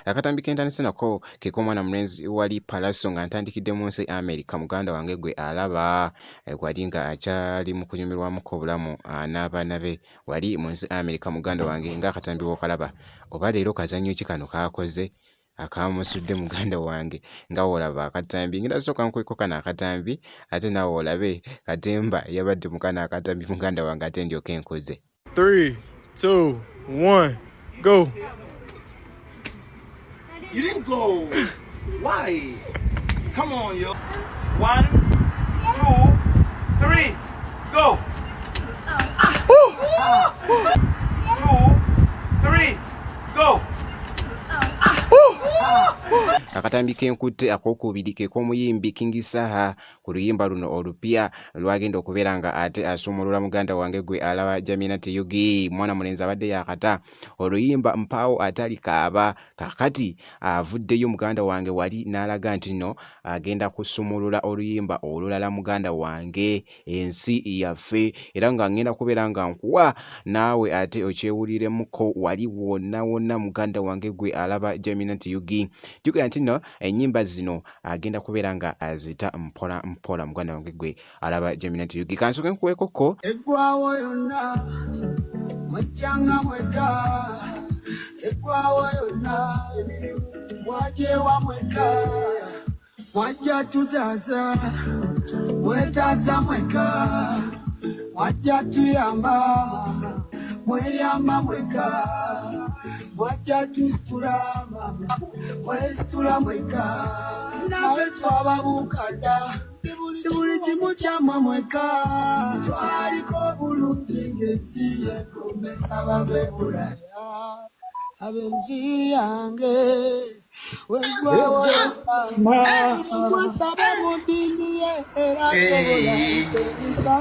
Akatambi k'entandise nako keko mwana mulenzi wali Palaso nga ntandikidde mu nsi America muganda wange gwe alaba gwali nga akyali mu kunyumirwamuko obulamu n'abaana be wali mu nsi America muganda wange nga akatambi w'okalaba oba leero kazannyo ki kano kakoze akamusudde muganda wange nga wolaba akatambi ngenda sooka nkweko kana akatambi ate naawe olabe Katemba yabadde mu kana akatambi muganda wange ate ndyoke nkoze 3, 2, 1, go. You didn't go. Why? Come on, yo. 1, 2, 3, go. 2, 3, go. Akatambi kenkutte akokubiri ke k'omuyimbi King Saha ku luyimba luno olupya lwagenda okubeera nga ate asumulula muganda wange gwe alaba Jamina Teyugi mwana mulenzi abadde yakata oluyimba mpaawo atali kaaba kakati avuddeyo muganda wange wali n'alaga nti nno agenda kusumulula oluyimba olulala muganda wange ensi yaffe era nga ngenda kubeera nga nkuwa naawe ate okyewuliremuko wali wonna muganda wange gwe alaba Jamina Teyugi jukira nti nno ennyimba zino agenda kubeera nga azita mpola mpola muganda wange gwe alaba Jamina Teyugi kansoke nkuweekoko eggwawo yonna mwejjanga mweka eggwawo yonna emirimu mwajewa mweka mwajja tutaasa mwetaasa mweka mwajja tuyamba mweyamba mweka mwajja tusitula mwesitula mweka nawe twababukadda buli kimu kyammwe mweka twaliko bulungi ng'ensi yekomesa babe bulaya ab'ensi yange weggwawo yonna mwasabe mu ddiini ye era sobola nzeyisa